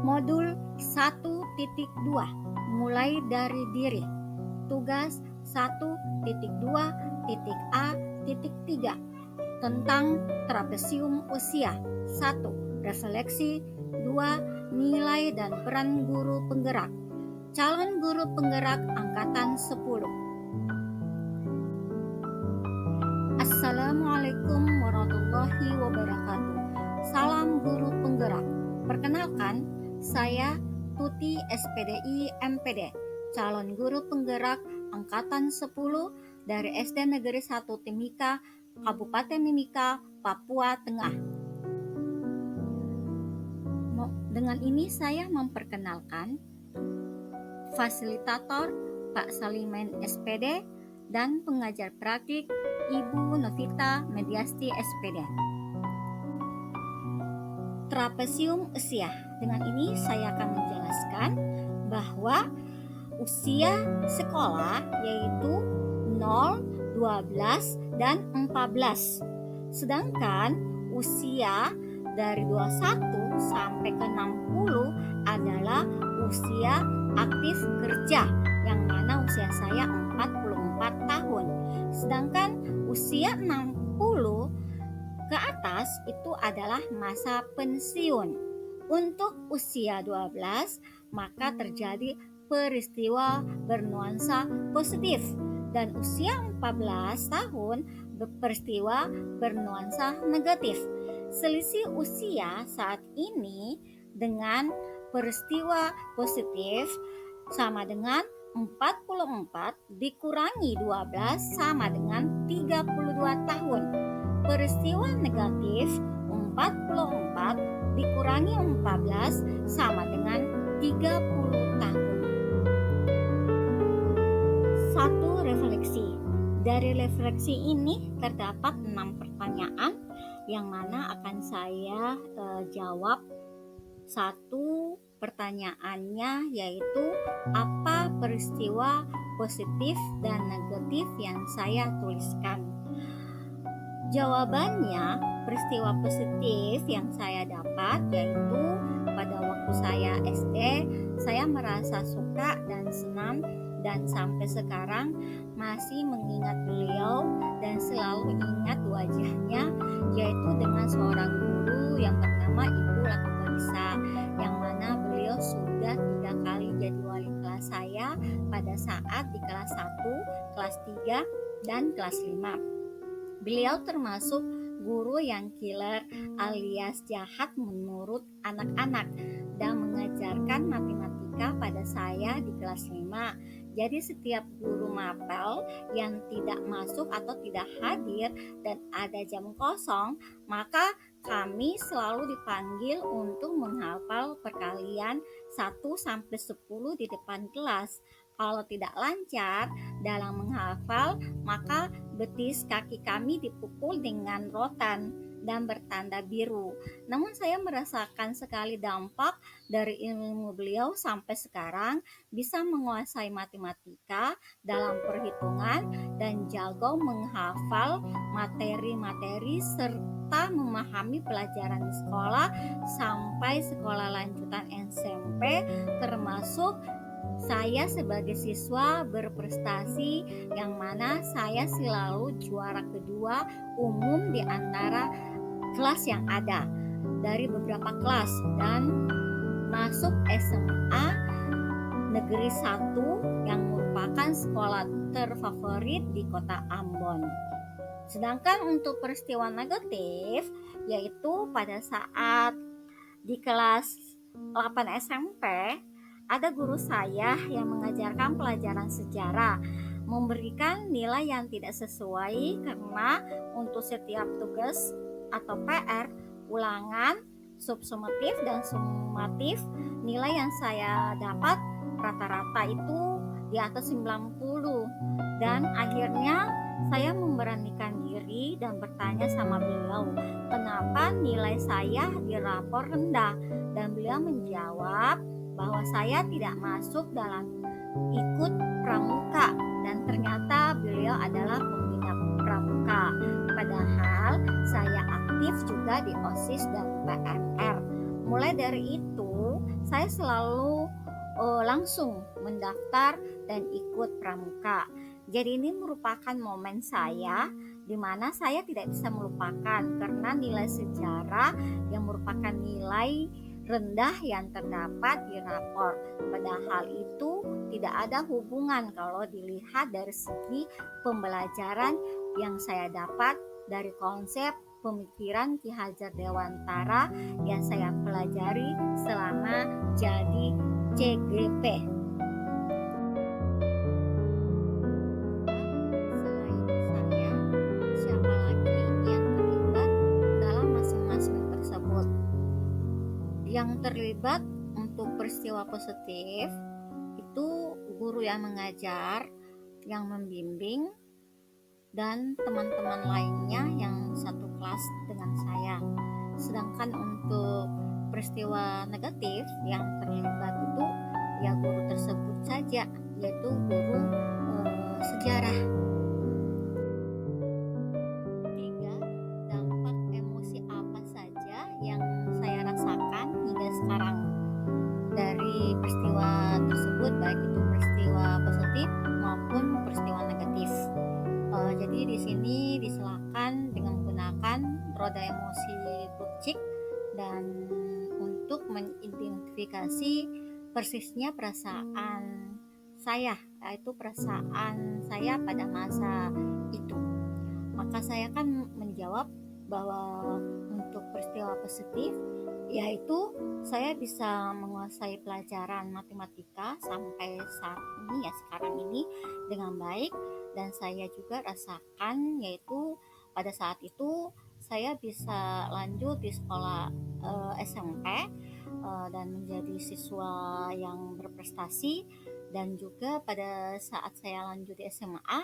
Modul 1.2 mulai dari diri. Tugas 1.2.A.3 tentang trapesium usia. 1. Refleksi. 2. Nilai dan peran guru penggerak. Calon guru penggerak angkatan 10. Assalamualaikum warahmatullahi wabarakatuh. Salam guru penggerak. Perkenalkan, saya Tuti SPDI MPD, calon guru penggerak angkatan 10 dari SD Negeri 1 Timika, Kabupaten Mimika, Papua Tengah. Dengan ini saya memperkenalkan fasilitator Pak Salimen SPD dan pengajar praktik Ibu Novita Mediasti SPD. Trapesium usia. Dengan ini saya akan menjelaskan bahwa usia sekolah yaitu 0, 12, dan 14. Sedangkan usia dari 21 sampai ke 60 adalah usia aktif kerja, yang mana usia saya 44 tahun. Sedangkan usia 60 ke atas itu adalah masa pensiun. Untuk usia 12, maka terjadi peristiwa bernuansa positif, dan usia 14 tahun peristiwa bernuansa negatif. Selisih usia saat ini dengan peristiwa positif sama dengan 44 dikurangi 12 sama dengan 32 tahun. Peristiwa negatif 44 dikurangi 14 sama dengan 30 tahun. 1. Refleksi. Dari refleksi ini terdapat 6 pertanyaan yang mana akan saya jawab. 1 pertanyaannya yaitu apa peristiwa positif dan negatif yang saya tuliskan. Jawabannya, peristiwa positif yang saya dapat yaitu pada waktu saya SD, saya merasa suka dan senang dan sampai sekarang masih mengingat beliau dan selalu ingat wajahnya, yaitu dengan seorang guru yang bernama Ibu Lakubalisa, yang mana beliau sudah 3 kali jadi wali kelas saya pada saat di kelas 1, kelas 3, dan kelas 5. Beliau termasuk guru yang killer alias jahat menurut anak-anak dan mengajarkan matematika pada saya di kelas 5. Jadi setiap guru mapel yang tidak masuk atau tidak hadir dan ada jam kosong, maka kami selalu dipanggil untuk menghafal perkalian 1-10 di depan kelas. Kalau tidak lancar dalam menghafal, maka betis kaki kami dipukul dengan rotan dan bertanda biru. Namun saya merasakan sekali dampak dari ilmu beliau sampai sekarang, bisa menguasai matematika dalam perhitungan dan jago menghafal materi-materi serta memahami pelajaran di sekolah sampai sekolah lanjutan SMP, termasuk saya sebagai siswa berprestasi yang mana saya selalu juara kedua umum di antara kelas yang ada dari beberapa kelas dan masuk SMA Negeri 1 yang merupakan sekolah terfavorit di kota Ambon. Sedangkan untuk peristiwa negatif yaitu pada saat di kelas 8 SMP ada guru saya yang mengajarkan pelajaran sejarah, memberikan nilai yang tidak sesuai karena untuk setiap tugas atau PR, ulangan, subsumatif dan sumatif, nilai yang saya dapat rata-rata itu di atas 90. Dan akhirnya saya memberanikan diri dan bertanya sama beliau, kenapa nilai saya di rapor rendah? Dan beliau menjawab bahwa saya tidak masuk dalam ikut pramuka, dan ternyata beliau adalah pembina pramuka. Padahal saya aktif juga di OSIS dan PNR. Mulai dari itu saya selalu langsung mendaftar dan ikut pramuka. Jadi ini merupakan momen saya di mana saya tidak bisa melupakan karena nilai sejarah yang merupakan nilai rendah yang terdapat di rapor. Padahal itu tidak ada hubungan kalau dilihat dari segi pembelajaran yang saya dapat dari konsep pemikiran Ki Hajar Dewantara yang saya pelajari selama jadi CGP. Selain saya, siapa lagi yang terlibat dalam masing-masing tersebut? Yang terlibat untuk peristiwa positif itu guru yang mengajar, yang membimbing, dan teman-teman lainnya yang satu kelas dengan saya. Sedangkan untuk peristiwa negatif yang terlibat itu ya guru tersebut saja, yaitu guru sejarah. 3. Dampak emosi apa saja yang saya rasakan hingga sekarang dari peristiwa tersebut, baik itu peristiwa positif maupun peristiwa negatif. Jadi di sini disilakan dengan menggunakan roda emosi Plutchik dan untuk mengidentifikasi persisnya perasaan saya, yaitu perasaan saya pada masa itu. Maka saya kan menjawab bahwa untuk peristiwa positif yaitu saya bisa menguasai pelajaran matematika sampai saat ini, ya sekarang ini, dengan baik. Dan saya juga rasakan yaitu pada saat itu saya bisa lanjut di sekolah SMP dan menjadi siswa yang berprestasi. Dan juga pada saat saya lanjut di SMA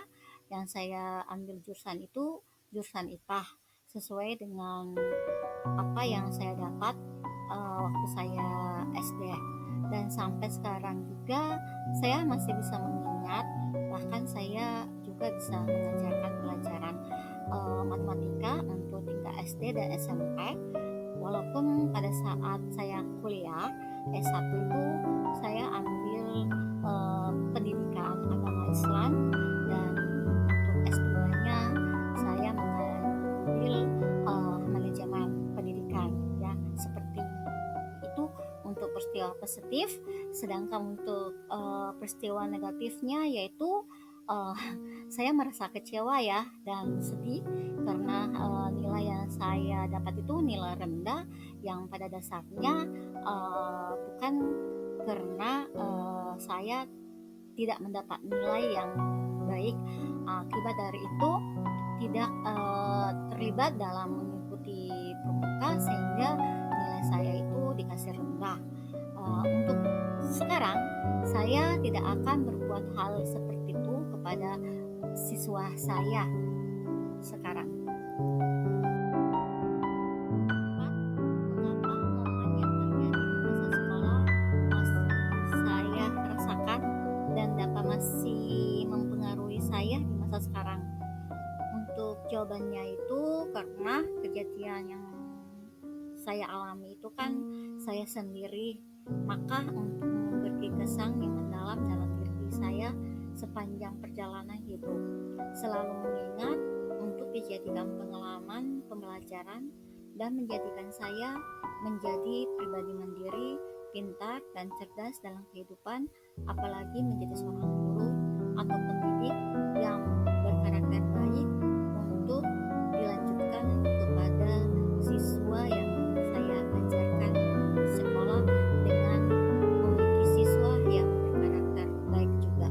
yang saya ambil jurusan itu jurusan IPA sesuai dengan apa yang saya dapat waktu saya SD. Dan sampai sekarang juga saya masih bisa mengingat, bahkan saya juga bisa mengajarkan pelajaran matematika untuk tingkat SD dan SMP. Walaupun pada saat saya kuliah S1 itu saya ambil pendidikan agama Islam, dan untuk S2-nya saya mengambil manajemen pendidikan, ya seperti itu untuk peristiwa positif. Sedangkan untuk peristiwa negatifnya yaitu saya merasa kecewa ya dan sedih karena nilai yang saya dapat itu nilai rendah yang pada dasarnya bukan karena saya tidak mendapat nilai yang baik. Akibat dari itu tidak terlibat dalam mengikuti pramuka sehingga nilai saya itu dikasih rendah. Untuk sekarang saya tidak akan berbuat hal seperti itu kepada siswa saya sekarang. Mengapa momen yang terjadi di masa sekolah masih saya rasakan dan dapat masih mempengaruhi saya di masa sekarang? Untuk jawabannya itu karena kejadian yang saya alami itu kan saya sendiri, maka untuk memberi kesan yang mendalam dalam diri saya sepanjang perjalanan hidup, selalu mengingat untuk dijadikan pengalaman pembelajaran dan menjadikan saya menjadi pribadi mandiri, pintar dan cerdas dalam kehidupan, apalagi menjadi seorang guru atau pendidik yang berkarakter baik untuk dilanjutkan kepada siswa yang saya ajarkan di sekolah dengan memiliki siswa yang berkarakter baik juga.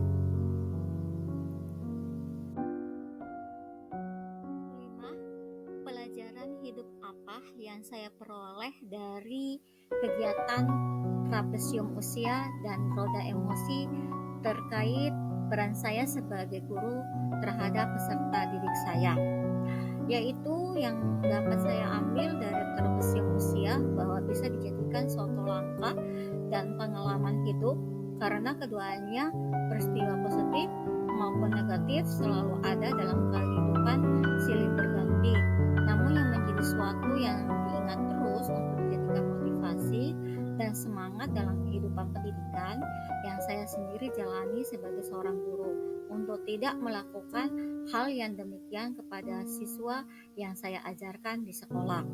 5. Pelajaran hidup apa yang saya peroleh dari kegiatan trapesium usia dan roda emosi terkait peran saya sebagai guru terhadap peserta didik saya? Yaitu yang dapat saya ambil dari trapesium usia bahwa bisa dijadikan suatu langkah dan pengalaman hidup, karena keduanya peristiwa positif maupun negatif selalu ada dalam kehidupan silih berganti. Namun yang menjadi suatu yang diingat terus untuk dijadikan motivasi dan semangat dalam kehidupan pendidikan yang saya sendiri jalani sebagai seorang guru untuk tidak melakukan hal yang demikian kepada siswa yang saya ajarkan di sekolah.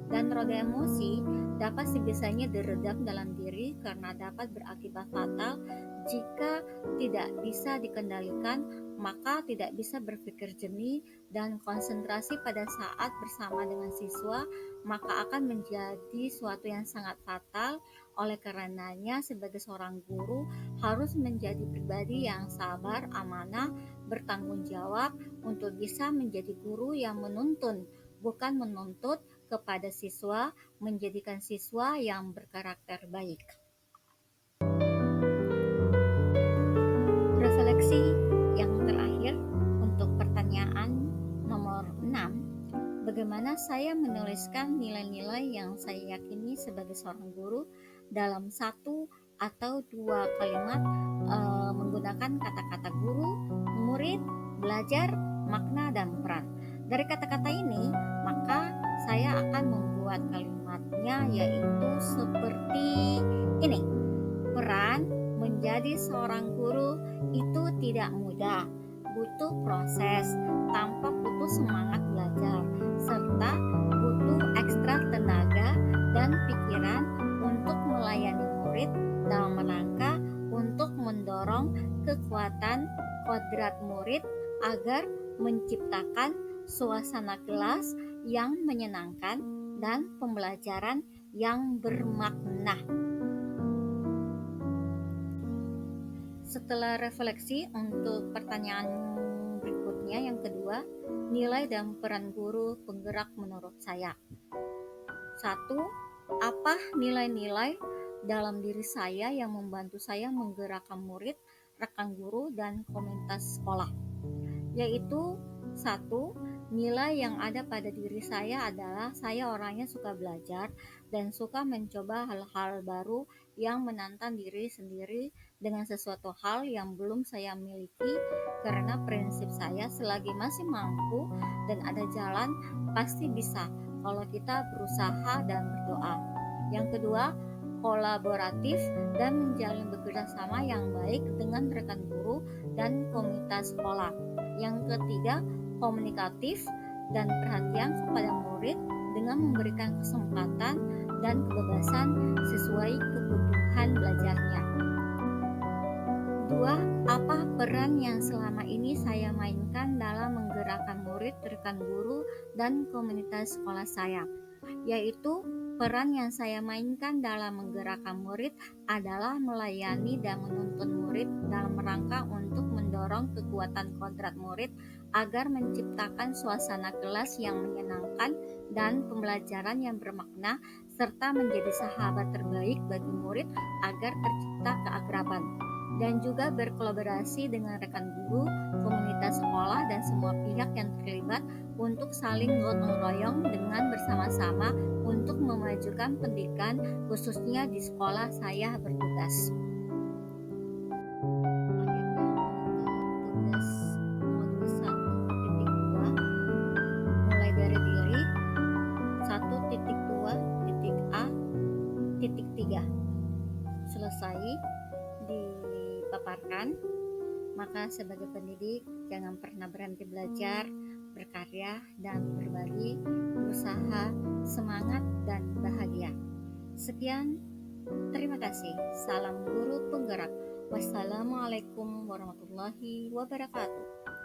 Dan roda emosi dapat sebisanya diredam dalam diri karena dapat berakibat fatal jika tidak bisa dikendalikan, maka tidak bisa berpikir jernih dan konsentrasi pada saat bersama dengan siswa, maka akan menjadi suatu yang sangat fatal. Oleh karenanya, sebagai seorang guru harus menjadi pribadi yang sabar, amanah, bertanggung jawab untuk bisa menjadi guru yang menuntun, bukan menuntut, kepada siswa, menjadikan siswa yang berkarakter baik. Refleksi yang terakhir untuk pertanyaan nomor 6. Bagaimana saya menuliskan nilai-nilai yang saya yakini sebagai seorang guru dalam satu atau dua kalimat menggunakan kata-kata guru, murid, belajar, makna, dan peran. Dari kata-kata ini, maka saya akan membuat kalimatnya yaitu seperti ini. Peran menjadi seorang guru itu tidak mudah, butuh proses, tanpa putus semangat belajar, serta butuh ekstra tenaga dan pikiran untuk melayani murid dalam rangka untuk mendorong kekuatan kodrat murid agar menciptakan suasana kelas yang menyenangkan dan pembelajaran yang bermakna. Setelah refleksi untuk pertanyaan berikutnya yang kedua, nilai dan peran guru penggerak menurut saya. 1. Apa nilai-nilai dalam diri saya yang membantu saya menggerakkan murid, rekan guru, dan komunitas sekolah? Yaitu 1. Nilai yang ada pada diri saya adalah saya orangnya suka belajar dan suka mencoba hal-hal baru yang menantang diri sendiri dengan sesuatu hal yang belum saya miliki, karena prinsip saya selagi masih mampu dan ada jalan pasti bisa kalau kita berusaha dan berdoa. Yang kedua, kolaboratif dan menjalin bekerjasama yang baik dengan rekan guru dan komunitas sekolah. Yang ketiga, komunikatif dan perhatian kepada murid dengan memberikan kesempatan dan kebebasan sesuai kebutuhan belajarnya. 2. Apa peran yang selama ini saya mainkan dalam menggerakkan murid, rekan guru, dan komunitas sekolah saya? Yaitu peran yang saya mainkan dalam menggerakkan murid adalah melayani dan menuntun murid dalam rangka untuk mendorong kekuatan kodrat murid agar menciptakan suasana kelas yang menyenangkan dan pembelajaran yang bermakna, serta menjadi sahabat terbaik bagi murid agar tercipta keakraban, dan juga berkolaborasi dengan rekan guru, komunitas sekolah, dan semua pihak yang terlibat untuk saling gotong royong dengan bersama-sama untuk memajukan pendidikan, khususnya di sekolah saya bertugas. Tugas modul 1.2 mulai dari diri 1.2.a.3 selesai dipaparkan. Maka sebagai pendidik jangan pernah berhenti belajar, berkarya, dan berbagi, berusaha, semangat, dan bahagia. Sekian, terima kasih. Salam guru penggerak. Wassalamualaikum warahmatullahi wabarakatuh.